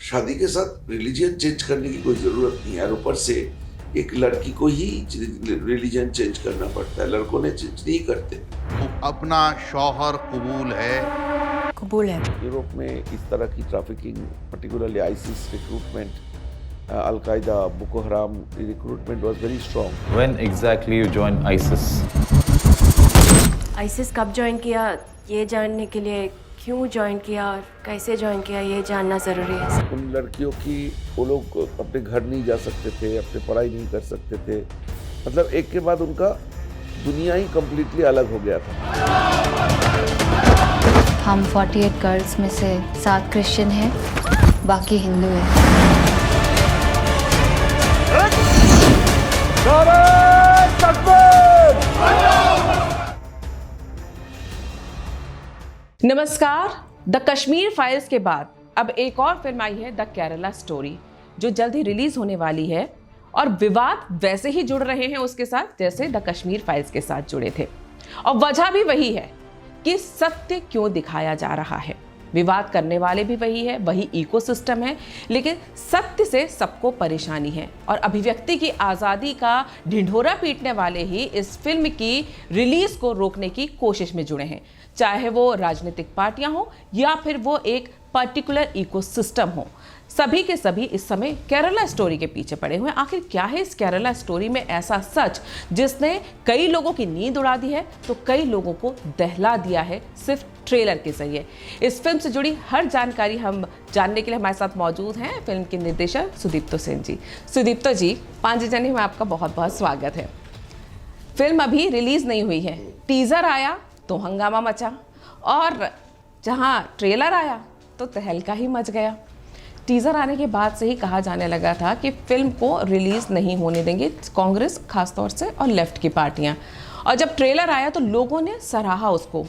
शादी के साथ रिलीजन चेंज करने की कोई ज़रूरत नहीं है। और ऊपर से एक लड़की को ही रिलीजन चेंज करना पड़ता है, लड़कों ने चेंज नहीं करते। वो अपना शौहर कबूल है। कबूल है। यूरोप में इस तरह की trafficking, particularly ISIS recruitment, Al-Qaeda, Boko Haram recruitment was very strong. When exactly you joined ISIS? ISIS कब ज्वाइन किया, ये जानने के लिए क्यों ज्वाइन किया और कैसे ज्वाइन किया, ये जानना ज़रूरी है। उन लड़कियों की, वो लोग अपने घर नहीं जा सकते थे, अपने पढ़ाई नहीं कर सकते थे, मतलब एक के बाद उनका दुनिया ही कम्प्लीटली अलग हो गया था। हम 48 गर्ल्स में से 7 क्रिश्चियन हैं, बाकी हिंदू हैं। नमस्कार। द कश्मीर फाइल्स के बाद अब एक और फिल्म आई है, द केरला स्टोरी, जो जल्द ही रिलीज होने वाली है। और विवाद वैसे ही जुड़ रहे हैं उसके साथ जैसे द कश्मीर फाइल्स के साथ जुड़े थे। और वजह भी वही है कि सत्य क्यों दिखाया जा रहा है। विवाद करने वाले भी वही है, वही इकोसिस्टम है, लेकिन सत्य से सबको परेशानी है। और अभिव्यक्ति की आज़ादी का ढिंढोरा पीटने वाले ही इस फिल्म की रिलीज को रोकने की कोशिश में जुड़े हैं, चाहे वो राजनीतिक पार्टियां हो या फिर वो एक पर्टिकुलर इकोसिस्टम हो। सभी के सभी इस समय केरला स्टोरी के पीछे पड़े हुए हैं। आखिर क्या है इस केरला स्टोरी में ऐसा सच जिसने कई लोगों की नींद उड़ा दी है तो कई लोगों को दहला दिया है सिर्फ ट्रेलर के जरिए। इस फिल्म से जुड़ी हर जानकारी हम जानने के लिए हमारे साथ मौजूद हैं फिल्म के निर्देशक सुदीप्तो सेन जी। सुदीप्तो जी, 5 जनवरी में आपका बहुत बहुत स्वागत है। फिल्म अभी रिलीज नहीं हुई है, टीजर आया तो हंगामा मचा और जहां ट्रेलर आया तो तहलका ही मच गया। टीजर आने के बाद से ही कहा जाने लगा था कि फिल्म को रिलीज नहीं होने देंगे कांग्रेस खासतौर से और लेफ्ट की पार्टियां। और जब ट्रेलर आया तो लोगों ने सराहा उसको।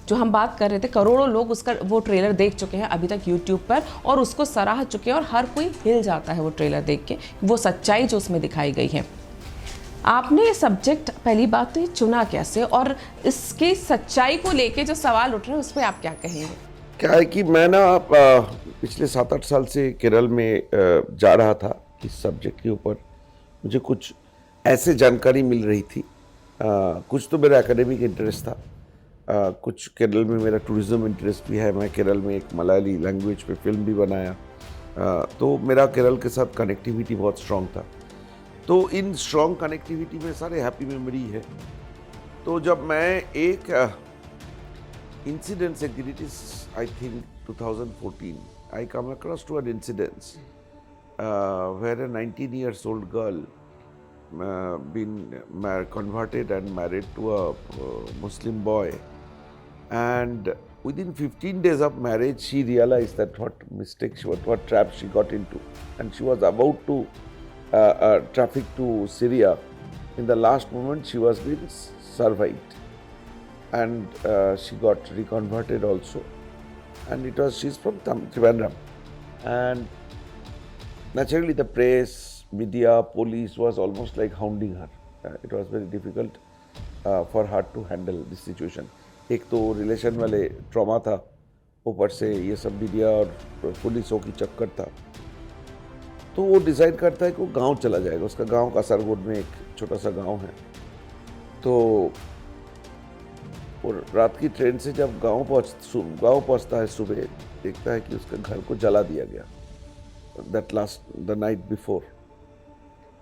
जो हम बात कर रहे थे, करोड़ों लोग उसका वो ट्रेलर देख चुके हैं अभी तक यूट्यूब पर और उसको सराह चुके हैं और हर कोई हिल जाता है वो ट्रेलर देख के, वो सच्चाई जो उसमें दिखाई गई है। आपने ये सब्जेक्ट पहली बात तो ये चुना कैसे और इसकी सच्चाई को लेके जो सवाल उठ रहे हैं उस पर आप क्या कहेंगे? क्या है कि मैं ना पिछले 7-8 साल से केरल में जा रहा था इस सब्जेक्ट के ऊपर। मुझे कुछ ऐसे जानकारी मिल रही थी, कुछ तो मेरा एकेडमिक इंटरेस्ट था, कुछ केरल में मेरा टूरिज़्म इंटरेस्ट भी है। मैं केरल में एक मलयाली लैंग्वेज पे फिल्म भी बनाया, तो मेरा केरल के साथ कनेक्टिविटी बहुत स्ट्रॉन्ग था। तो इन स्ट्रॉन्ग कनेक्टिविटी में सारे हैप्पी मेमोरी है। तो जब मैं एक incidents, it is I think 2014, I come across to an incident where a 19 years old girl been converted and married to a Muslim boy, and within 15 days of marriage she realized that what mistake what trap she got into, and she was about to traffic to Syria. In the last moment she was being survived, and she got reconverted also, and she's from Trivandrum, and naturally the press, media, police was almost like hounding her. It was very difficult for her to handle this situation. एक तो relation वाले trauma था, ऊपर से ये सब media और पुलिसों की चक्कर था। तो वो डिसाइड करता है कि वो गांव चला जाएगा। उसका गांव कासरगोड में एक छोटा सा गांव है। तो और रात की ट्रेन से जब गांव पहुंचता है, सुबह देखता है कि उसके घर को जला दिया गया। That last the night before,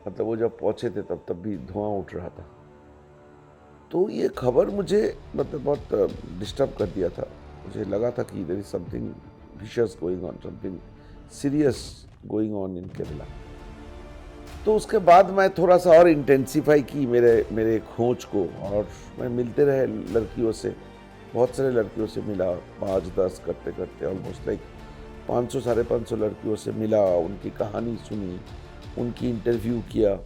मतलब वो जब पहुंचे थे तब भी धुआं उठ रहा था। तो ये खबर मुझे मतलब बहुत डिस्टर्ब कर दिया था। मुझे लगा था कि there is something vicious going on, something serious going on in Kerala. तो उसके बाद मैं थोड़ा सा और इंटेंसीफाई की मेरे खोज को, और मैं मिलते रहे लड़कियों से, बहुत सारे लड़कियों से मिला, 5-10 करते करते ऑलमोस्ट लाइक 500-550 लड़कियों से मिला, उनकी कहानी सुनी, उनकी इंटरव्यू किया।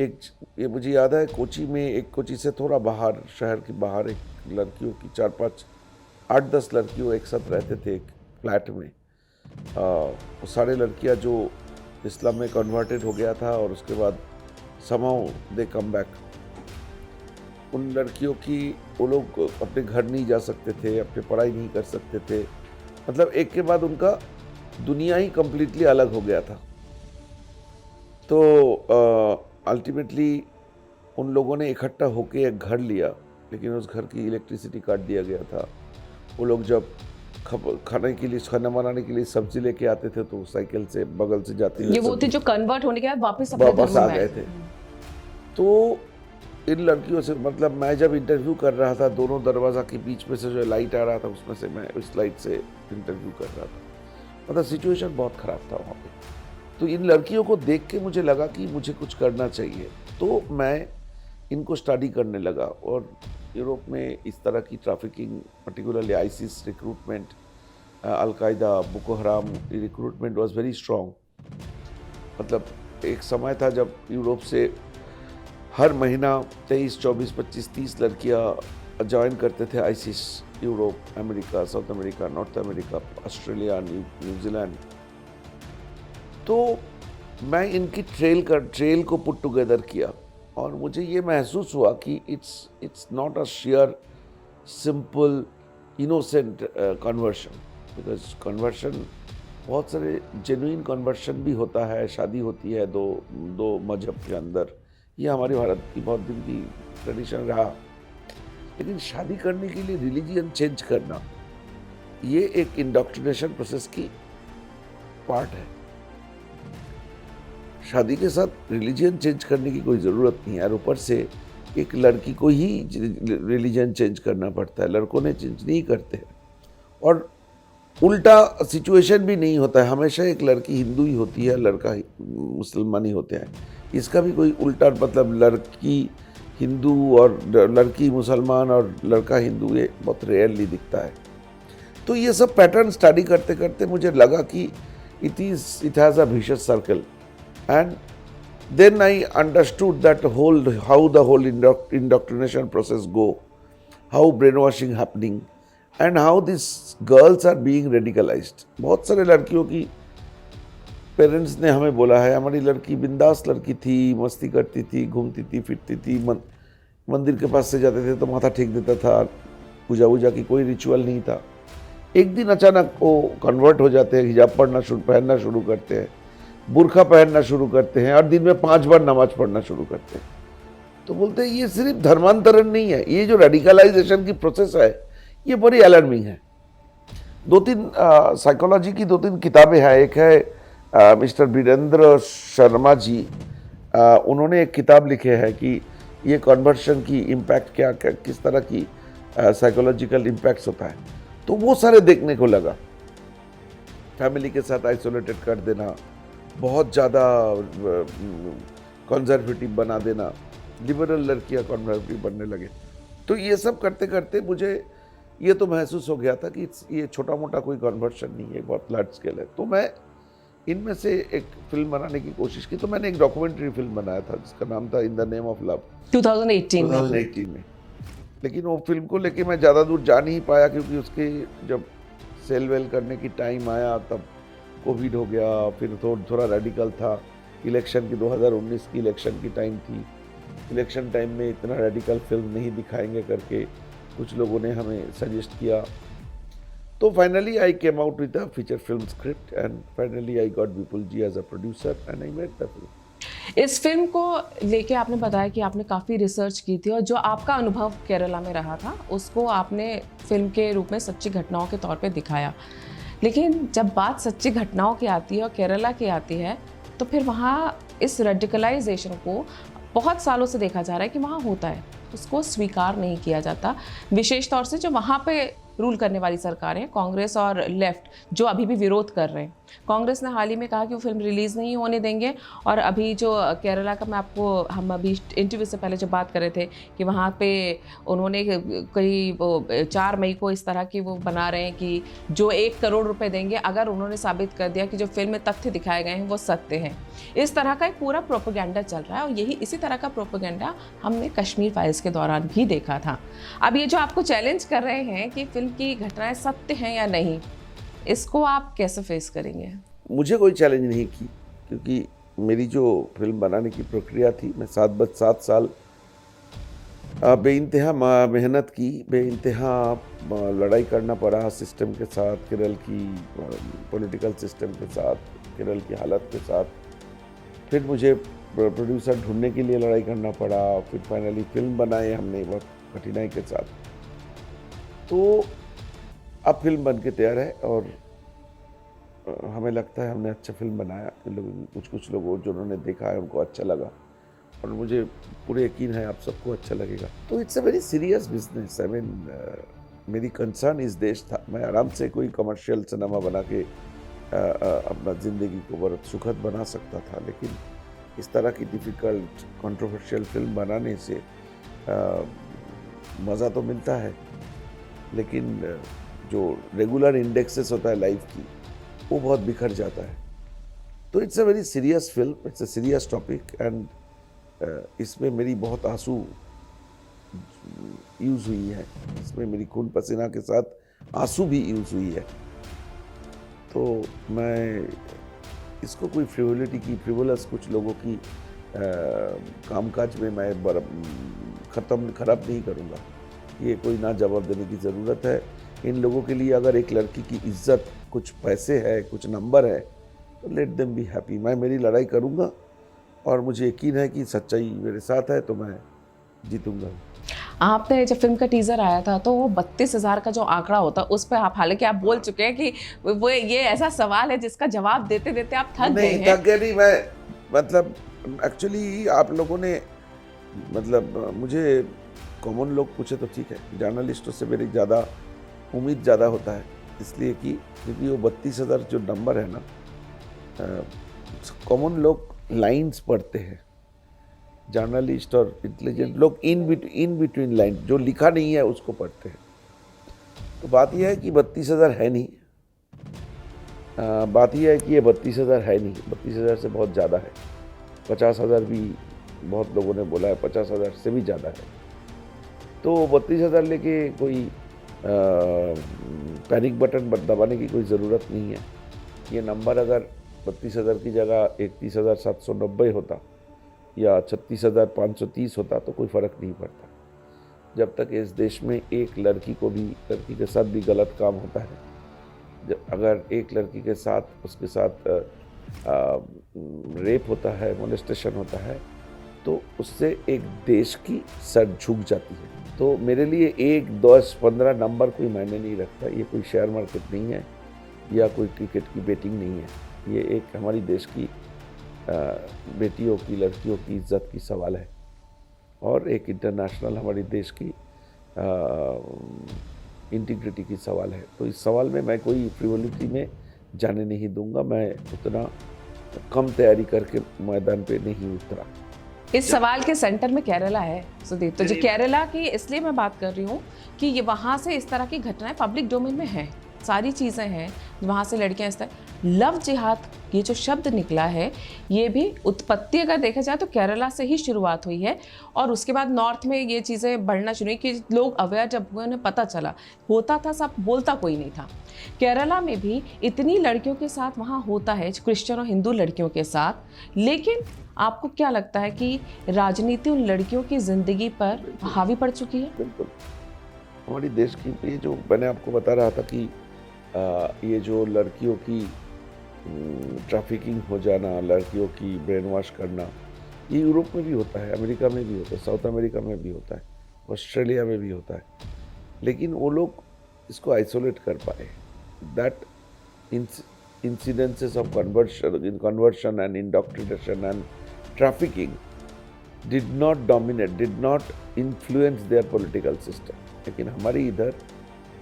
ये मुझे याद है कोची से थोड़ा बाहर, शहर के बाहर एक लड़कियों की 8-10 लड़कियों एक साथ रहते थे एक फ्लैट में। वो सारे लड़कियां जो इस्लाम में कन्वर्टेड हो गया था और उसके बाद somehow दे कम बैक। उन लड़कियों की, वो लोग अपने घर नहीं जा सकते थे, अपने पढ़ाई नहीं कर सकते थे, मतलब एक के बाद उनका दुनिया ही कम्प्लीटली अलग हो गया था। तो अल्टीमेटली उन लोगों ने इकट्ठा होके एक घर लिया, लेकिन उस घर की इलेक्ट्रिसिटी काट दिया गया था। वो लोग जब खाना बनाने के लिए सब्जी लेके आते थे तो साइकिल से बगल से जाती ये वो थे जो कन्वर्ट होने के बाद वापस अपने वापस धर्म आ में गए आए। थे। तो इन लड़कियों से मतलब मैं जब इंटरव्यू कर रहा था, दोनों दरवाजा के बीच में से जो लाइट आ रहा था उसमें से मैं उस लाइट से इंटरव्यू कर रहा था। मतलब सिचुएशन बहुत ख़राब था वहाँ पे। तो इन लड़कियों को देख के मुझे लगा कि मुझे कुछ करना चाहिए, तो मैं इनको स्टडी करने लगा। और यूरोप में इस तरह की trafficking, particularly ISIS recruitment, al Qaeda, Boko Haram recruitment was very strong. मतलब एक समय था जब यूरोप से हर महीना 23, 24, 25, 30 लड़कियां ज्वाइन करते थे ISIS, Europe, America, south America, north America, Australia, New Zealand. तो मैं इनकी ट्रेल को पुट टुगेदर किया और मुझे ये महसूस हुआ कि it's not a share simple innocent conversion, because conversion बहुत सारे जेन्युइन कन्वर्शन भी होता है, शादी होती है दो मजहब के अंदर, ये हमारे भारत की बहुत दिन की ट्रेडिशन रहा। लेकिन शादी करने के लिए रिलीजियन चेंज करना, ये एक इंडोक्ट्रिनेशन प्रोसेस की पार्ट है। शादी के साथ रिलीजियन चेंज करने की कोई ज़रूरत नहीं है, और ऊपर से एक लड़की को ही रिलीजन चेंज करना पड़ता है, लड़कों ने चेंज नहीं करते हैं। और उल्टा सिचुएशन भी नहीं होता है, हमेशा एक लड़की हिंदू ही होती है, लड़का मुसलमान ही होते हैं। इसका भी कोई उल्टा मतलब लड़की हिंदू और लड़की मुसलमान और लड़का हिंदू, ये बहुत रेयरली दिखता है। तो ये सब पैटर्न स्टडी करते करते मुझे लगा कि it has a vicious circle, and then I understood that how the whole indoctrination process go, how brainwashing happening, and how these girls are being radicalized. बहुत सारे लड़कियों की पेरेंट्स ने हमें बोला है, हमारी लड़की बिंदास लड़की थी, मस्ती करती थी, घूमती थी, फिरती थी, मंदिर के पास से जाते थे तो माथा टेक देता था, पूजा वूजा की कोई रिचुअल नहीं था। एक दिन अचानक वो कन्वर्ट हो जाते हैं, हिजाब पहनना शुरू करते हैं, बुर्खा पहनना शुरू करते हैं और दिन में 5 बार नमाज पढ़ना शुरू करते हैं। तो बोलते हैं ये सिर्फ धर्मांतरण नहीं है, ये जो रेडिकलाइजेशन की प्रोसेस है ये बड़ी अलार्मिंग है। 2-3 साइकोलॉजी की 2-3 किताबें हैं। एक है मिस्टर वीरेंद्र शर्मा जी, उन्होंने एक किताब लिखे है कि ये कन्वर्शन की इम्पैक्ट क्या किस तरह की साइकोलॉजिकल इम्पैक्ट्स होता है। तो वो सारे देखने को लगा। फैमिली के साथ आइसोलेटेड कर देना, बहुत ज़्यादा कंजर्वेटिव बना देना, लिबरल लड़कियां कंजर्वेटिव बनने लगे। तो ये सब करते करते मुझे ये तो महसूस हो गया था कि ये छोटा मोटा कोई कन्वर्शन नहीं है, बहुत लार्ज स्केल है। तो मैं इनमें से एक फिल्म बनाने की कोशिश की। तो मैंने एक डॉक्यूमेंट्री फिल्म बनाया था जिसका नाम था in the name of love, 2018 में। लेकिन वो फिल्म को लेके मैं ज़्यादा दूर जा नहीं पाया, क्योंकि उसके जब सेल वेल करने की टाइम आया तब कोविड हो गया, फिर थोड़ा रेडिकल था। इलेक्शन की 2019 की इलेक्शन की टाइम थी, इलेक्शन टाइम में इतना रेडिकल फिल्म नहीं दिखाएंगे करके कुछ लोगों ने हमें सजेस्ट किया। तो finally I came out with a feature film script, and finally I got Vipul ji as a producer, and I made the film. इस फिल्म को लेके आपने बताया कि आपने काफ़ी रिसर्च की थी और जो आपका अनुभव केरला में रहा था उसको आपने फिल्म के रूप में सच्ची घटनाओं के तौर पे दिखाया। लेकिन जब बात सच्ची घटनाओं की आती है और केरला की आती है, तो फिर वहाँ इस रेडिकलाइजेशन को बहुत सालों से देखा जा रहा है कि वहाँ होता है, उसको स्वीकार नहीं किया जाता। विशेष तौर से जो वहाँ पे रूल करने वाली सरकारें, कांग्रेस और लेफ्ट, जो अभी भी विरोध कर रहे हैं। कांग्रेस ने हाल ही में कहा कि वो फिल्म रिलीज़ नहीं होने देंगे, और अभी जो केरला का हम अभी इंटरव्यू से पहले जब बात कर रहे थे कि वहाँ पे उन्होंने कई 4 मई को इस तरह की वो बना रहे हैं कि जो 1 करोड़ रुपए देंगे अगर उन्होंने साबित कर दिया कि जो फिल्म में तथ्य दिखाए गए हैं वो सत्य हैं। इस तरह का एक पूरा प्रोपेगेंडा चल रहा है, और इसी तरह का प्रोपेगेंडा हमने कश्मीर फाइल्स के दौरान भी देखा था। अब ये जो आपको चैलेंज कर रहे हैं कि फिल्म की घटनाएं सत्य हैं या नहीं, इसको आप कैसे फेस करेंगे? मुझे कोई चैलेंज नहीं की, क्योंकि मेरी जो फिल्म बनाने की प्रक्रिया थी, मैं 7 साल बेइंतहा मेहनत की, बेइंतहा लड़ाई करना पड़ा सिस्टम के साथ, केरल की पॉलिटिकल सिस्टम के साथ, केरल की हालत के साथ। फिर मुझे प्रोड्यूसर ढूंढने के लिए लड़ाई करना पड़ा, फिर फाइनली फिल्म बनाए हमने बहुत कठिनाई के साथ। तो अब फिल्म बन के तैयार है और हमें लगता है हमने अच्छा फिल्म बनाया। कुछ लोगों जिन्होंने देखा है उनको अच्छा लगा और मुझे पूरे यकीन है आप सबको अच्छा लगेगा। तो it's a very serious business. I mean मेरी कंसर्न इस देश था, मैं आराम से कोई कमर्शियल सिनेमा बना के अपना ज़िंदगी को बहुत सुखद बना सकता था, लेकिन इस तरह की डिफ़िकल्ट कंट्रोवर्शियल फिल्म बनाने से मज़ा तो मिलता है, लेकिन जो रेगुलर इंडेक्सेस होता है लाइफ की वो बहुत बिखर जाता है। तो it's a very serious film, it's a serious topic and इसमें मेरी बहुत आंसू यूज़ हुई है, इसमें मेरी खून पसीना के साथ आंसू भी यूज़ हुई है। तो मैं इसको कोई फ्रिवोलस कुछ लोगों की कामकाज में मैं खराब नहीं करूँगा। ये कोई ना जवाब देने की ज़रूरत है। इन लोगों के लिए अगर एक लड़की की इज्जत, कुछ पैसे है, कुछ नंबर है, तो लेट देम बी हैप्पी। मैं मेरी लड़ाई करूँगा और मुझे यकीन है कि सच्चाई मेरे साथ है, तो मैं जीतूँगा। आपने जब फिल्म का टीजर आया था तो वो 32,000 का जो आंकड़ा होता उस पर आप, हालांकि आप बोल चुके हैं कि वो ये ऐसा सवाल है जिसका जवाब देते देते आप थक गए हैं। थक गए नहीं, मैं मतलब एक्चुअली आप लोगों ने मतलब मुझे कॉमन लोग पूछे तो ठीक है, जर्नलिस्टों से मेरी ज़्यादा उम्मीद ज़्यादा होता है, इसलिए कि क्योंकि वो 32,000 जो नंबर है ना, कॉमन लोग लाइंस पढ़ते हैं, जर्नलिस्ट और इंटेलिजेंट लोग इन बिटवीन लाइन जो लिखा नहीं है उसको पढ़ते हैं। तो बात यह है कि 32,000 है नहीं, बात यह है कि ये 32,000 है नहीं, 32,000 से बहुत ज़्यादा है। 50,000 भी बहुत लोगों ने बोला है, 50,000 से भी ज़्यादा है। तो 32,000 लेके कोई पैनिक बटन दबाने की कोई ज़रूरत नहीं है। ये नंबर अगर 32,000 की जगह 31,790 होता या 36,530 होता तो कोई फ़र्क नहीं पड़ता। जब तक इस देश में एक लड़की के साथ भी गलत काम होता है, अगर एक लड़की के साथ उसके साथ रेप होता है, मोलेस्टेशन होता है, तो उससे एक देश की सर झुक जाती है। तो मेरे लिए 1, 10, 15 नंबर कोई मायने नहीं रखता। ये कोई शेयर मार्केट नहीं है या कोई क्रिकेट की बैटिंग नहीं है। ये एक हमारी देश की बेटियों की, लड़कियों की इज्जत की सवाल है और एक इंटरनेशनल हमारी देश की इंटीग्रिटी की सवाल है। तो इस सवाल में मैं कोई फ्रिवोलिटी में जाने नहीं दूंगा। मैं उतना कम तैयारी करके मैदान पे नहीं उतरा। इस सवाल के सेंटर में केरला है सुदीप। तो जो केरला की इसलिए मैं बात कर रही हूँ कि ये वहाँ से इस तरह की घटनाएं पब्लिक डोमेन में हैं, सारी चीज़ें हैं, वहाँ से लड़कियाँ इस तरह। लव जिहाद ये जो शब्द निकला है, ये भी उत्पत्ति अगर देखा जाए तो केरला से ही शुरुआत हुई है और उसके बाद नॉर्थ में ये चीज़ें बढ़ना शुरू हुई कि लोग अवेयर, जब उन्हें पता चला, होता था सब, बोलता कोई नहीं था। केरला में भी इतनी लड़कियों के साथ वहाँ होता है, क्रिश्चियन और हिंदू लड़कियों के साथ। लेकिन आपको क्या लगता है कि राजनीति उन लड़कियों की ज़िंदगी पर हावी पड़ चुकी है? बिल्कुल। हमारी देश की ये जो मैंने आपको बता रहा था कि ये जो लड़कियों की ट्रैफिकिंग हो जाना, लड़कियों की ब्रेन वॉश करना, ये यूरोप में भी होता है, अमेरिका में भी होता है, साउथ अमेरिका में भी होता है, ऑस्ट्रेलिया में भी होता है। लेकिन वो लोग इसको आइसोलेट कर पाए। That incidences of conversion and indoctrination and trafficking did not dominate, did not influence their political system. लेकिन हमारे इधर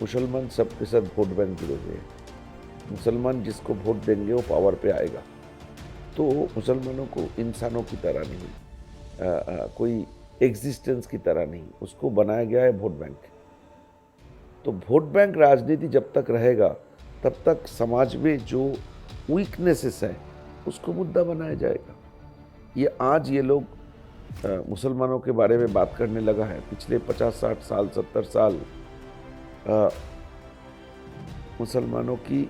मुसलमान सबके साथ वोट बैंक जुड़े हुए हैं। मुसलमान जिसको वोट देंगे वो पावर पे आएगा। तो मुसलमानों को इंसानों की तरह नहीं, कोई एग्जिस्टेंस की तरह नहीं, उसको बनाया गया है वोट बैंक। तो वोट बैंक राजनीति जब तक रहेगा तब तक समाज में जो वीकनेसेस है उसको मुद्दा बनाया जाएगा। ये आज ये लोग मुसलमानों के बारे में बात करने लगा है। पिछले 50, 60 साल, 70 साल मुसलमानों की,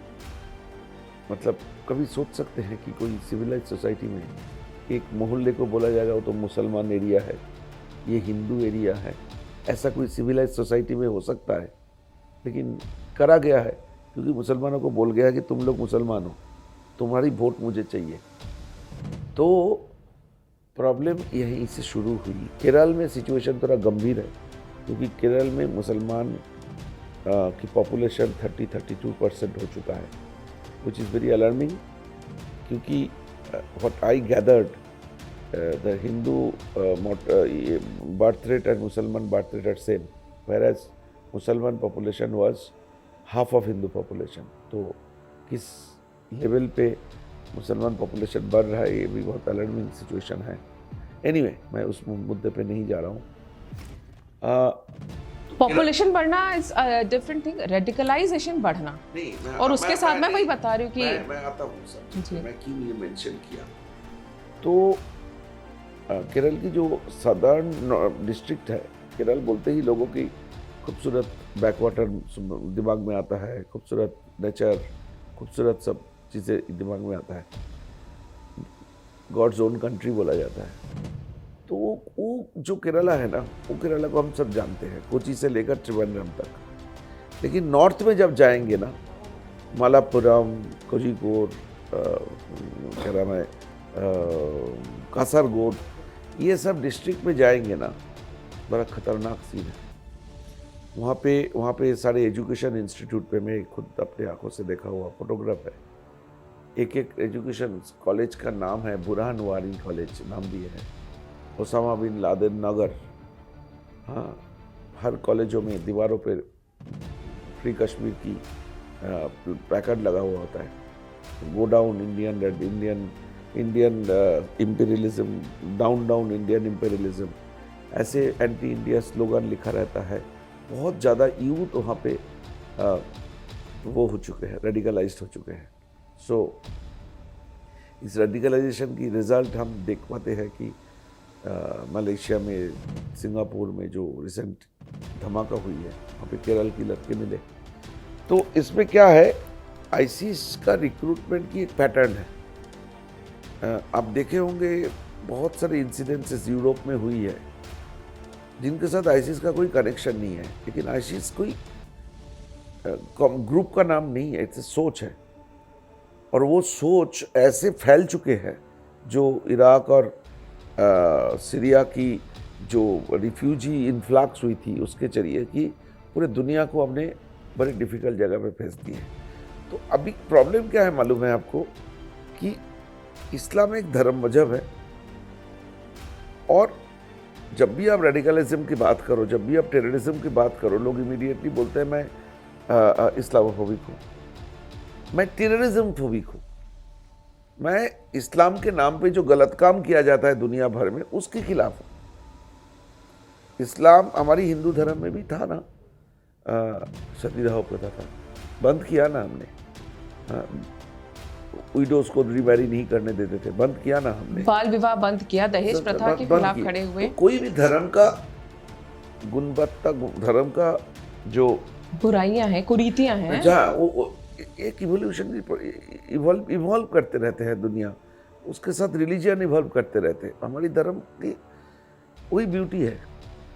मतलब कभी सोच सकते हैं कि कोई सिविलाइज सोसाइटी में एक मोहल्ले को बोला जाएगा वो तो मुसलमान एरिया है, ये हिंदू एरिया है, ऐसा कोई सिविलाइज सोसाइटी में हो सकता है, लेकिन करा गया है क्योंकि मुसलमानों को बोल गया कि तुम लोग मुसलमान हो, तुम्हारी वोट मुझे चाहिए। तो प्रॉब्लम यहीं से शुरू हुई। केरल में सिचुएशन थोड़ा गंभीर है क्योंकि केरल में मुसलमान की पॉपुलेशन 30-32% हो चुका है, विच इज़ वेरी अलार्मिंग, क्योंकि what I gathered the Hindu birth rate and मुसलमान birth rate are same, where as मुसलमान population was half of Hindu population. तो किस लेवल पे मुसलमान पॉपुलेशन बढ़ रहा है, ये भी बहुत अलार्मिंग सिचुएशन है। एनीवे, मैं उस मुद्दे पे नहीं जा रहा हूँ। पॉपुलेशन बढ़ना इज डिफरेंट थिंग, रेडिकलाइजेशन बढ़ना, और उसके साथ मैं वही बता रही हूँ कि मैं आता हूँ सर, जी। मैं क्यों ये मेंशन किया। तो केरल की जो सदर्न डिस्ट्रिक्ट है, केरल बोलते ही लोगों की खूबसूरत बैकवाटर दिमाग में आता है, खूबसूरत नेचर, खूबसूरत सब चीज़ें दिमाग में आता है, गॉड्स ओन कंट्री बोला जाता है। तो वो जो केरला है ना, वो केरला को हम सब जानते हैं, कोची से लेकर त्रिवेंद्रम तक। लेकिन नॉर्थ में जब जाएंगे ना, मालापुरम, कोझिकोड, क्या नाम है, कासरगोड, ये सब डिस्ट्रिक्ट में जाएंगे ना, बड़ा खतरनाक सीन है। वहाँ पे सारे एजुकेशन इंस्टीट्यूट पे मैं खुद अपने आंखों से देखा हुआ फोटोग्राफ है। एक एजुकेशन कॉलेज का नाम है बुरहान वारी कॉलेज, नाम दिए है, ओसामा बिन लादेन नगर। हाँ, हर कॉलेजों में दीवारों पे फ्री कश्मीर की पैकेट लगा हुआ होता है, go down Indian red, Indian imperialism, down Indian imperialism, ऐसे एंटी इंडिया स्लोगन लिखा रहता है। बहुत ज़्यादा यूथ वहाँ पे वो हो चुके हैं, रेडिकलाइज्ड हो चुके हैं। सो इस रेडिकलाइजेशन की रिज़ल्ट हम देख पाते हैं कि मलेशिया में, सिंगापुर में जो रिसेंट धमाका हुई है, वहाँ पे केरल की लड़के मिले। तो इसमें क्या है, आईसिस का रिक्रूटमेंट की एक पैटर्न है। आप देखे होंगे बहुत सारे इंसिडेंसेस यूरोप में हुई है जिनके साथ आईसिस का कोई कनेक्शन नहीं है, लेकिन आईसिस कोई ग्रुप का नाम नहीं है, इट्स सोच है। और वो सोच ऐसे फैल चुके हैं, जो इराक और सीरिया की जो रिफ्यूजी इन्फ्लक्स हुई थी उसके जरिए कि पूरे दुनिया को हमने बड़ी डिफ़िकल्ट जगह पे फेंस दी है। तो अभी प्रॉब्लम क्या है मालूम है आपको, कि इस्लाम एक धर्म मजहब है, और जब भी आप रेडिकलिज्म की बात करो, जब भी आप टेररिज्म की बात करो, लोग इमीडिएटली बोलते हैं मैं इस्लामोफोबिक हूँ, मैं टेररिज्म फोबिक हूँ, मैं इस्लाम के नाम पे जो गलत काम किया जाता है दुनिया भर में उसके खिलाफ हूँ। इस्लाम हमारी हिंदू धर्म में भी था ना, सतीदाह प्रथा था, बंद किया ना हमने। विडोज को रिमैरी नहीं करने देते थे, बंद किया ना हमने। बाल विवाह बंद किया, दहेज प्रथा के खिलाफ खड़े हुए। तो कोई भी धर्म का गुणवत्ता, धर्म का जो बुराइयां हैं, कुरीतियां हैं, जहाँ वो एक इवोल्यूशन इवॉल्व करते रहते हैं दुनिया, उसके साथ रिलीजियन इवॉल्व करते रहते हैं। हमारी धर्म की वही ब्यूटी है।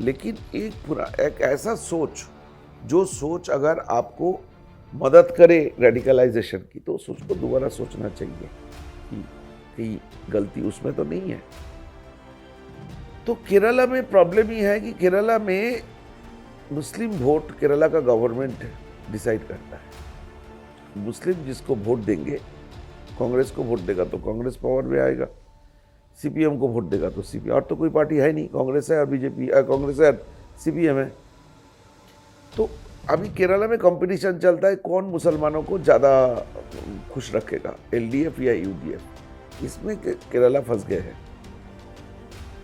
लेकिन एक ऐसा सोच, जो सोच अगर आपको मदद करे रेडिकलाइजेशन की, तो सोच को दोबारा सोचना चाहिए कि गलती उसमें तो नहीं है। तो केरला में प्रॉब्लम ये है कि केरला में मुस्लिम वोट केरला का गवर्नमेंट डिसाइड करता है। मुस्लिम जिसको वोट देंगे, कांग्रेस को वोट देगा तो कांग्रेस पावर में आएगा, सीपीएम को वोट देगा तो सीपीएम, और तो कोई पार्टी है नहीं, कांग्रेस है और बीजेपी, कांग्रेस है सीपीएम है। तो अभी केरला में कंपटीशन चलता है कौन मुसलमानों को ज़्यादा खुश रखेगा, एलडीएफ या यूडीएफ। इसमें केरला फंस गए हैं।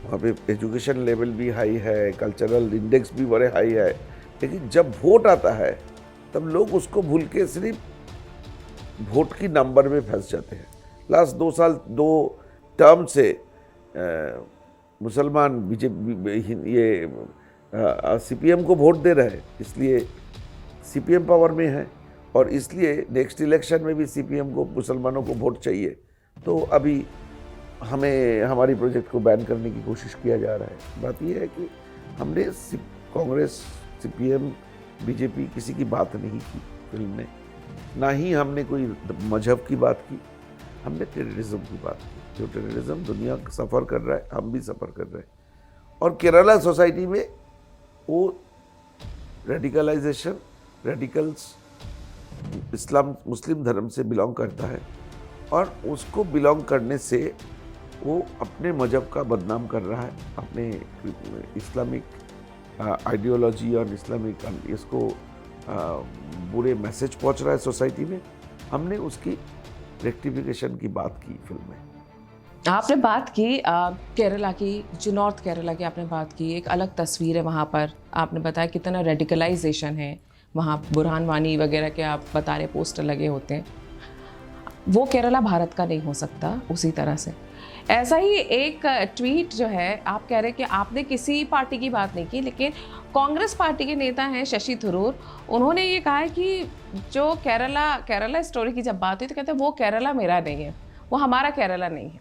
वहाँ पे एजुकेशन लेवल भी हाई है, कल्चरल इंडेक्स भी बड़े हाई है, लेकिन जब वोट आता है तब लोग उसको भूल के सिर्फ वोट की नंबर में फंस जाते हैं। लास्ट 2 साल 2 टर्म से मुसलमान बीजेपी ये सीपीएम को वोट दे रहे हैं, इसलिए सीपीएम पावर में है, और इसलिए नेक्स्ट इलेक्शन में भी सीपीएम को, मुसलमानों को वोट चाहिए। तो अभी हमें हमारी प्रोजेक्ट को बैन करने की कोशिश किया जा रहा है। बात यह है कि हमने कांग्रेस, सीपीएम, बीजेपी किसी की बात नहीं की फिल्म में। ना ही हमने कोई मजहब की बात की, हमने टेररिज्म की बात की। जो टेररिज्म दुनिया सफ़र कर रहा है, हम भी सफ़र कर रहे हैं। और केरला सोसाइटी में वो रेडिकलाइजेशन, रेडिकल्स इस्लाम मुस्लिम धर्म से बिलोंग करता है और उसको बिलोंग करने से वो अपने मजहब का बदनाम कर रहा है, अपने इस्लामिक आइडियोलॉजी और इस्लामिक इसको बुरे मैसेज पहुंच रहा है सोसाइटी में। हमने उसकी रेक्टिफिकेशन की बात की फिल्म में। आपने बात की केरला की, जो नॉर्थ केरला की आपने बात की, एक अलग तस्वीर है वहाँ पर। आपने बताया कितना रेडिकलाइजेशन है वहाँ, बुरहान वानी वगैरह के आप बता रहे पोस्टर लगे होते हैं। वो केरला भारत का नहीं हो सकता उसी तरह से। ऐसा ही एक ट्वीट जो है, आप कह रहे हैं कि आपने किसी पार्टी की बात नहीं की, लेकिन कांग्रेस पार्टी के नेता हैं शशि थरूर, उन्होंने ये कहा है कि जो केरला स्टोरी की जब बात हुई तो कहते हैं वो केरला मेरा नहीं है, वो हमारा केरला नहीं है।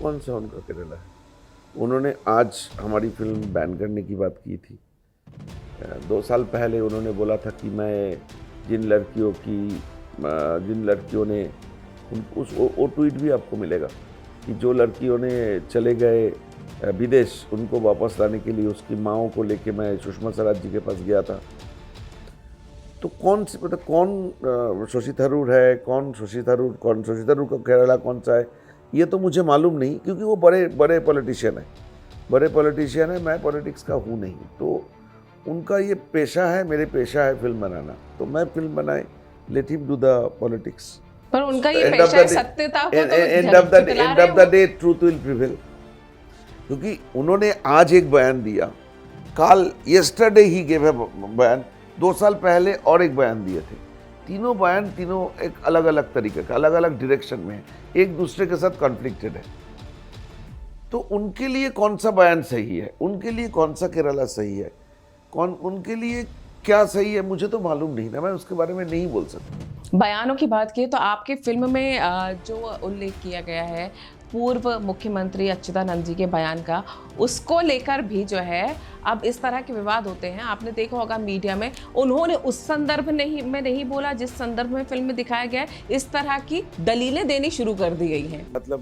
कौन सा उनका केरला है? उन्होंने आज हमारी फिल्म बैन करने की बात की थी। 2 साल पहले उन्होंने बोला था कि मैं जिन लड़कियों ने वो ट्वीट भी आपको मिलेगा कि जो लड़कियों ने चले गए विदेश, उनको वापस लाने के लिए उसकी माँओं को लेके मैं सुषमा स्वराज जी के पास गया था। तो कौन शशि थरूर है, कौन शशि थरूर का केरला कौन सा है, ये तो मुझे मालूम नहीं, क्योंकि वो बड़े पॉलिटिशियन है। मैं पॉलिटिक्स का हूँ नहीं, तो उनका ये पेशा है, मेरे पेशा है फिल्म बनाना, तो मैं फिल्म बनाए, let him do the politics. पर उनका ये पेशा है, सत्यता को तो end of the day truth will prevail. क्योंकि उन्होंने आज एक बयान दिया, यस्टरडे ही गिव बयान, 2 साल पहले और एक बयान दिए थे। तीनों एक अलग अलग तरीके का, अलग अलग डायरेक्शन में, एक दूसरे के साथ कॉन्फ्लिक्टेड है। तो उनके लिए कौन सा बयान सही है, उनके लिए कौन सा केरला सही है, उनके लिए क्या सही है, मुझे तो मालूम नहीं ना, मैं उसके बारे में नहीं बोल सकता। बयानों की बात की तो आपकी फिल्म में जो उल्लेख किया गया है पूर्व मुख्यमंत्री अच्युतानंद जी के बयान का, उसको लेकर भी जो है अब इस तरह के विवाद होते हैं। आपने देखा होगा मीडिया में, उन्होंने उस संदर्भ में नहीं बोला जिस संदर्भ में फिल्म में दिखाया गया है। इस तरह की दलीलें देनी शुरू कर दी गई हैं। मतलब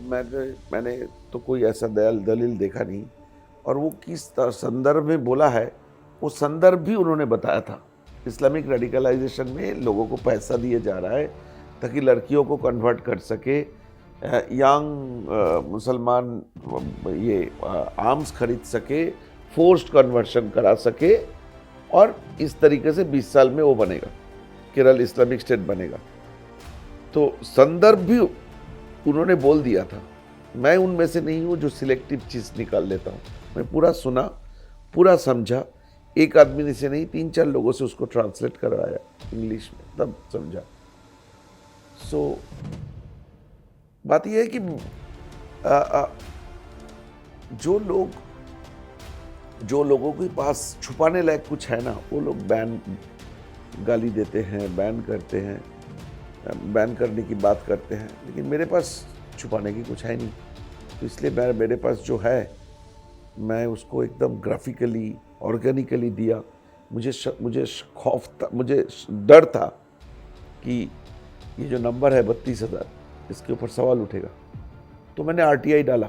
मैंने तो कोई ऐसा दलील देखा नहीं, और वो किस संदर्भ में बोला है, वो संदर्भ भी उन्होंने बताया था। इस्लामिक रेडिकलाइजेशन में लोगों को पैसा दिया जा रहा है ताकि लड़कियों को कन्वर्ट कर सके, यंग मुसलमान ये आर्म्स खरीद सके, फोर्स्ड कन्वर्शन करा सके, और इस तरीके से 20 साल में वो बनेगा, केरल इस्लामिक स्टेट बनेगा। तो संदर्भ भी उन्होंने बोल दिया था। मैं उनमें से नहीं हूँ जो सिलेक्टिव चीज़ निकाल लेता हूँ। मैं पूरा सुना, पूरा समझा, एक आदमी से नहीं 3-4 लोगों से उसको ट्रांसलेट करवाया इंग्लिश में, तब समझा। सो बात यह है कि जो लोगों के पास छुपाने लायक कुछ है ना, वो लोग गाली देते हैं, बैन करते हैं, बैन करने की बात करते हैं। लेकिन मेरे पास छुपाने की कुछ है नहीं, तो इसलिए मेरे पास जो है मैं उसको एकदम ग्राफिकली, ऑर्गेनिकली दिया। मुझे खौफ था, मुझे डर था कि ये जो नंबर है 32,000, इसके ऊपर सवाल उठेगा। तो मैंने RTI डाला,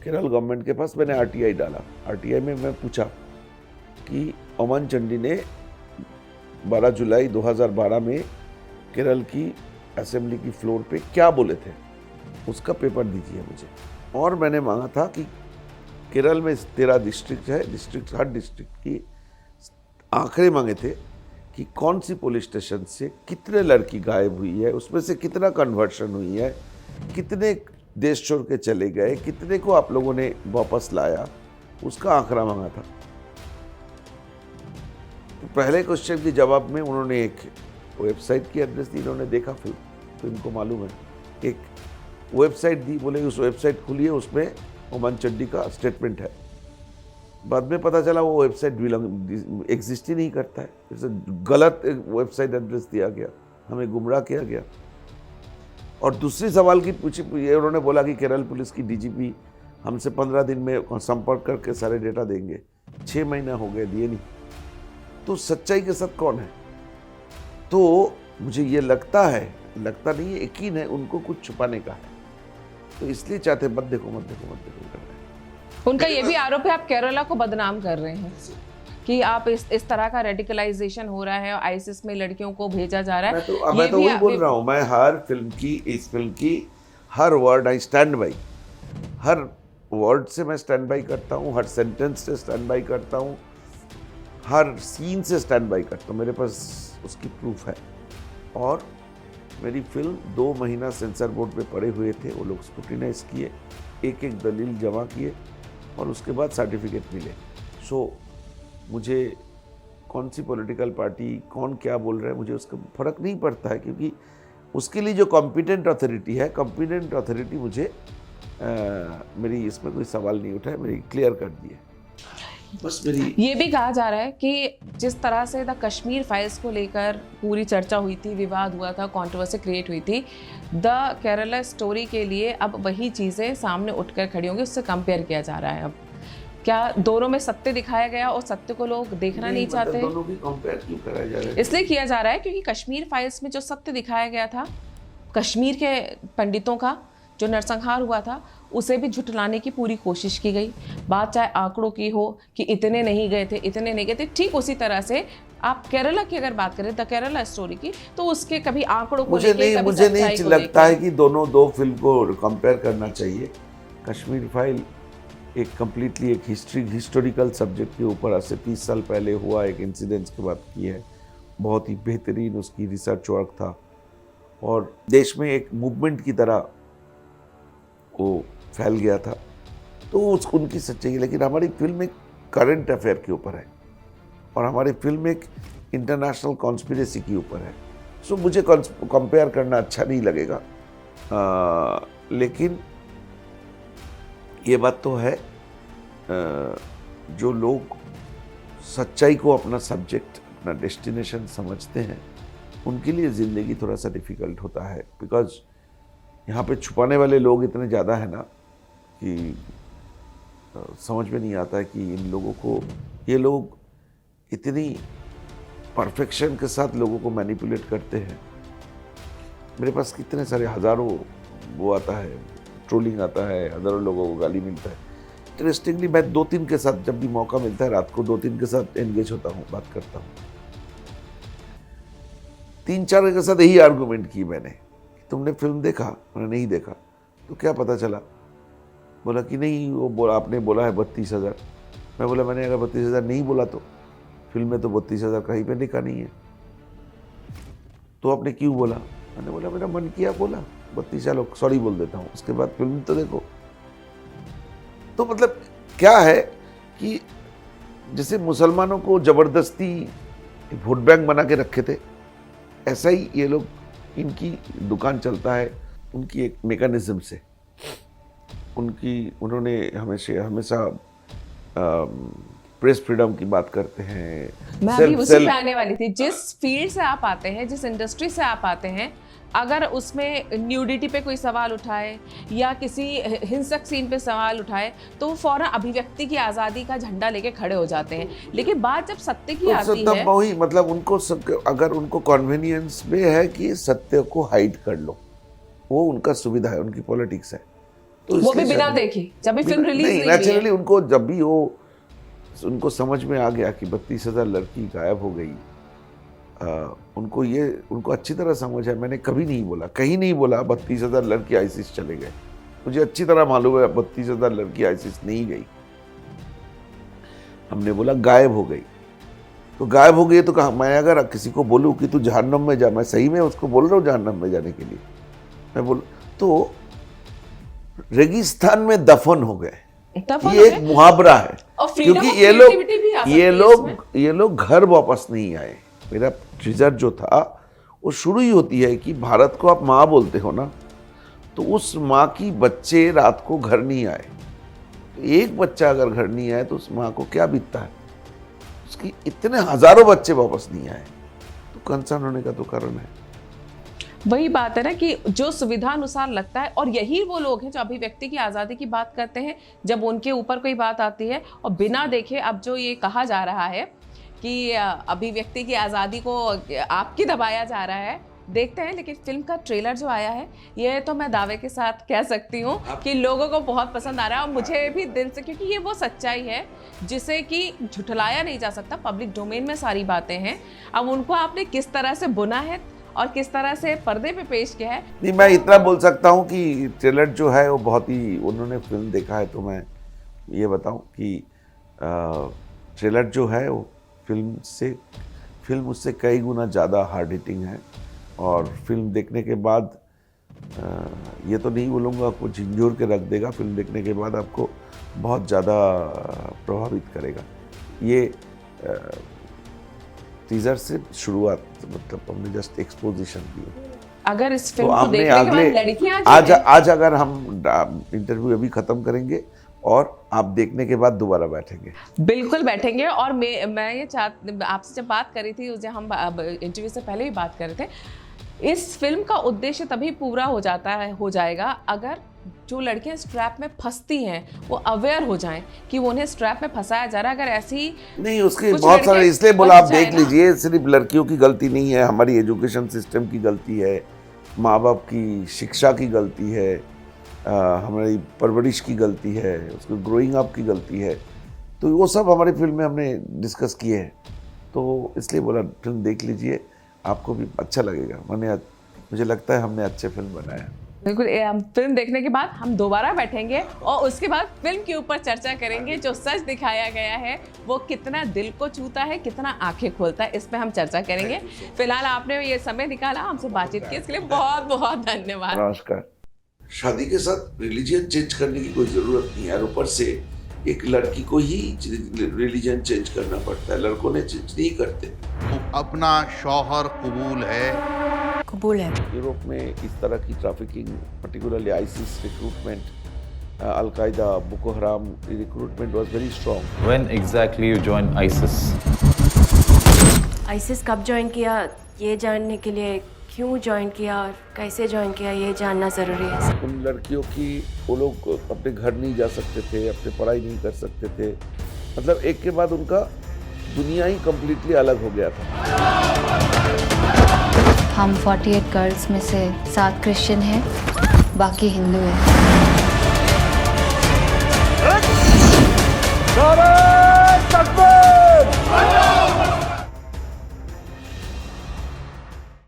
केरल गवर्नमेंट के पास मैंने RTI डाला। RTI में मैं पूछा कि ओमान चंडी ने 12 जुलाई 2012 में केरल की असेंबली की फ्लोर पे क्या बोले थे, उसका पेपर दीजिए मुझे। और मैंने मांगा था कि केरल में 13 डिस्ट्रिक्ट है, हर डिस्ट्रिक्ट की आंकड़े मांगे थे कि कौन सी पुलिस स्टेशन से कितने लड़की गायब हुई है, उसमें से कितना कन्वर्शन हुई है, कितने देश छोड़ के चले गए, कितने को आप लोगों ने वापस लाया, उसका आंकड़ा मांगा था। तो पहले क्वेश्चन के जवाब में उन्होंने एक वेबसाइट की एड्रेस दी, इन्होंने देखा फिल्म तो इनको मालूम है, एक वेबसाइट दी, बोले उस वेबसाइट खुलिए, उसमें ओमान चंडी का स्टेटमेंट है। बाद में पता चला वो वेबसाइट एग्जिस्ट ही नहीं करता है, इससे गलत वेबसाइट एड्रेस दिया गया, हमें गुमराह किया गया। और दूसरी सवाल की पूछी, ये उन्होंने बोला कि केरल पुलिस की DGP हमसे 15 दिन में संपर्क करके सारे डेटा देंगे। 6 महीना हो गए दिए नहीं, तो सच्चाई के साथ कौन है? तो मुझे ये लगता नहीं है, यकीन है उनको कुछ छुपाने का है, तो इसलिए चाहते मत देखो कर रहे हैं। उनका ये भी आरोप है आप केरला को बदनाम कर रहे हैं कि आप इस तरह का रेडिकलाइजेशन हो रहा है और आईसिस में लड़कियों को भेजा जा रहा है। मैं तो वही बोल रहा हूँ, मैं हर फिल्म की, इस फिल्म की हर वर्ड आई स्टैंड बाई, हर वर्ड से मैं स्टैंड बाई करता हूँ, हर सेंटेंस से स्टैंड बाई करता हूँ, हर सीन से स्टैंड बाई करता हूँ, मेरे पास उसकी प्रूफ है। और मेरी फिल्म 2 महीना सेंसर बोर्ड पे पड़े हुए थे, वो लोग स्क्रूटिनाइज किए, एक एक दलील जमा किए और उसके बाद सर्टिफिकेट मिले। सो मुझे कौन सी पॉलिटिकल पार्टी कौन क्या बोल रहा है मुझे उसका फ़र्क नहीं पड़ता है, क्योंकि उसके लिए जो कॉम्पिटेंट अथॉरिटी है, कॉम्पिटेंट अथॉरिटी मुझे मेरी इसमें कोई सवाल नहीं उठा है, मेरी क्लियर कर दी है। बस मेरी ये भी कहा जा रहा है कि जिस तरह से द कश्मीर फाइल्स को लेकर पूरी चर्चा हुई थी, विवाद हुआ था, कंट्रोवर्सी क्रिएट हुई थी, द केरला स्टोरी के लिए अब वही चीज़ें सामने उठकर खड़ी होंगी, उससे कंपेयर किया जा रहा है। अब क्या दोनों में सत्य दिखाया गया और सत्य को लोग देखना नहीं चाहते? दोनों की कंपेयर क्यों कराया जा रहा है? इसलिए किया जा रहा है क्योंकि कश्मीर फाइल्स में जो सत्य दिखाया गया था कश्मीर के पंडितों का जो नरसंहार हुआ था, उसे भी झुठलाने की पूरी कोशिश की गई। बात चाहे आंकड़ों की हो कि इतने नहीं गए थे, ठीक उसी तरह से आप केरला की अगर बात करें, द केरला स्टोरी की, तो उसके कभी आंकड़ों को मुझे नहीं लगता है कि दोनों दो फिल्म को कंपेयर करना चाहिए। कश्मीर फाइल एक कम्प्लीटली एक हिस्टोरिकल सब्जेक्ट के ऊपर आज से 30 साल पहले हुआ एक इंसिडेंट्स की बात की है। बहुत ही बेहतरीन उसकी रिसर्च वर्क था और देश में एक मूवमेंट की तरह वो फैल गया था, तो उनकी सच्चाई है। लेकिन हमारी फिल्म एक करंट अफेयर के ऊपर है और हमारी फिल्म एक इंटरनेशनल कॉन्स्पिरेसी के ऊपर है। सो मुझे कंपेयर करना अच्छा नहीं लगेगा, लेकिन ये बात तो है, जो लोग सच्चाई को अपना सब्जेक्ट, अपना डेस्टिनेशन समझते हैं, उनके लिए ज़िंदगी थोड़ा सा डिफ़िकल्ट होता है। बिकॉज यहाँ पे छुपाने वाले लोग इतने ज़्यादा हैं ना कि समझ में नहीं आता है कि इन लोगों को, ये लोग इतनी परफेक्शन के साथ लोगों को मैनिपुलेट करते हैं। मेरे पास कितने सारे हज़ारों वो आता है, ट्रोलिंग आता है, हज़ारों लोगों को गाली मिलता है। इंटरेस्टिंगली मैं 2-3 के साथ जब भी मौका मिलता है रात को 2-3 के साथ एंगेज होता हूँ, बात करता हूँ। 3-4 के साथ यही आर्गूमेंट की मैंने, तुमने फिल्म देखा? मैंने नहीं देखा। तो क्या पता चला? बोला कि नहीं, वो बोला आपने बोला है 32,000। मैं बोला मैंने अगर 32,000 नहीं बोला तो फिल्म में तो 32,000 कहीं पे लिखा नहीं है, तो आपने क्यों बोला? मैंने बोला मेरा मन किया बोला, 32,000 सॉरी बोल देता हूँ, उसके बाद फिल्म तो देखो। तो मतलब क्या है कि जैसे मुसलमानों को ज़बरदस्ती वोट बैंक बना के रखे थे, ऐसा ही ये लोग, इनकी दुकान चलता है उनकी एक मेकानिज्म से। उन्होंने हमेशा प्रेस फ्रीडम की बात करते हैं। मैं अभी उसी पे आने वाली थी। जिस फील्ड से आप आते हैं, जिस इंडस्ट्री से आप आते हैं, अगर उसमें न्यूडिटी पे कोई सवाल उठाए या किसी हिंसक सीन पे सवाल उठाए तो वो फौरन अभिव्यक्ति की आज़ादी का झंडा लेके खड़े हो जाते हैं। लेकिन बात जब सत्य की आती है, वही मतलब उनको अगर उनको कन्वीनियंस में है कि सत्य को हाइड कर लो, वो उनका सुविधा है, उनकी पॉलिटिक्स है। तो वो भी बिना देखे जब भी फिल्म रिलीज नहीं हुई है, नेचुरली उनको जब भी उनको समझ में आ गया कि 32,000 लड़की गायब हो गई, उनको अच्छी तरह समझ है। मैंने कभी नहीं बोला, कहीं नहीं बोला 32,000 लड़की आईसिस चले गए। मुझे अच्छी तरह मालूम है 32,000 लड़की आईसिस नहीं गई। हमने बोला गायब हो गई, तो गायब हो गई तो कहा, मैं अगर किसी को बोलूँ कि तू जहन्नम में जा, मैं सही में उसको बोल रहा हूँ जहन्नम में जाने के लिए, मैं बोल तो रेगिस्तान में दफन हो गए, ये एक मुहावरा है। क्योंकि ये लोग घर वापस नहीं आए। मेरा ट्रिजर जो था वो शुरू ही होती है कि भारत को आप माँ बोलते हो ना, तो उस माँ की बच्चे रात को घर नहीं आए। तो एक बच्चा अगर घर नहीं आए तो उस माँ को क्या बीतता है, उसकी इतने हजारों बच्चे वापस नहीं आए, तो कंसर्न होने का तो कारण है। वही बात है ना कि जो सुविधा अनुसार लगता है, और यही वो लोग हैं जो अभिव्यक्ति की आज़ादी की बात करते हैं जब उनके ऊपर कोई बात आती है, और बिना देखे अब जो ये कहा जा रहा है कि अभिव्यक्ति की आज़ादी को आपकी दबाया जा रहा है, देखते हैं। लेकिन फिल्म का ट्रेलर जो आया है, ये तो मैं दावे के साथ कह सकती हूँ कि लोगों को बहुत पसंद आ रहा है, और मुझे भी दिल से, क्योंकि ये वो सच्चाई है जिसे कि झुठलाया नहीं जा सकता। पब्लिक डोमेन में सारी बातें हैं, अब उनको आपने किस तरह से बुना है और किस तरह से पर्दे पे पेश किया है। नहीं, मैं इतना बोल सकता हूँ कि ट्रेलर जो है वो बहुत ही, उन्होंने फिल्म देखा है तो मैं ये बताऊँ कि ट्रेलर जो है वो फिल्म उससे कई गुना ज़्यादा हार्ड हिटिंग है। और फिल्म देखने के बाद ये तो नहीं बोलूँगा कुछ झिंझोर के रख देगा, फिल्म देखने के बाद आपको बहुत ज़्यादा प्रभावित करेगा। ये टीजर से शुरुआत, मतलब हमने जस्ट एक्सपोजिशन की। अगर इस फिल्म तो को आपने देखने के अगले बाद लड़कियां आज अगर हम इंटरव्यू अभी ख़त्म करेंगे और आप देखने के बाद दोबारा बैठेंगे, बिल्कुल बैठेंगे। और मैं ये आपसे जब बात करी थी, उसे हम इंटरव्यू से पहले भी बात कर रहे थे, इस फिल्म का उद्देश्य तभी पूरा हो जाएगा अगर जो लड़कियां स्ट्रैप में फंसती हैं वो अवेयर हो जाएं कि वो उन्हें स्ट्रैप में फंसाया जा रहा है। अगर ऐसी नहीं, उसके कुछ बहुत सारे, लड़के इसलिए बोला आप फंस जाए देख ना। लीजिए, सिर्फ लड़कियों की गलती नहीं है, हमारी एजुकेशन सिस्टम की गलती है, माँ बाप की शिक्षा की गलती है, हमारी परवरिश की गलती है, उसको ग्रोइंग अप की गलती है। तो वो सब हमारी फिल्म में हमने डिस्कस किए हैं, तो इसलिए बोला फिल्म देख लीजिए, आपको भी अच्छा लगेगा। मुझे लगता है हमने अच्छे फिल्म बनाया। बिल्कुल, हम फिल्म देखने के बाद हम दोबारा बैठेंगे और उसके बाद फिल्म के ऊपर चर्चा करेंगे। जो सच दिखाया गया है वो कितना दिल को छूता है, कितना आंखें खोलता है, इस पे हम चर्चा करेंगे। फिलहाल आपने ये समय निकाला, हमसे बातचीत की, इसके लिए बहुत बहुत धन्यवाद। नमस्कार। शादी के साथ रिलीजन चेंज करने की कोई ज़रूरत नहीं है, और ऊपर से एक लड़की को ही रिलीजन चेंज करना पड़ता है, लड़कों ने चेंज नहीं करते। अपना शौहर कबूल है। कबूल है। यूरोप में इस तरह की trafficking, particularly ISIS recruitment, al Qaeda, Boko Haram recruitment was very strong. When exactly you joined ISIS? ISIS कब ज्वाइन किया, ये जानने के लिए क्यों ज्वाइन किया और कैसे ज्वाइन किया, ये जानना ज़रूरी है। उन लड़कियों की, वो लोग अपने घर नहीं जा सकते थे, अपने पढ़ाई नहीं कर सकते थे, मतलब एक के बाद उनका दुनिया ही कम्प्लीटली अलग हो गया था। हम 48 गर्ल्स में से 7 क्रिश्चियन हैं, बाकी हिंदू हैं। नारे तकबीर!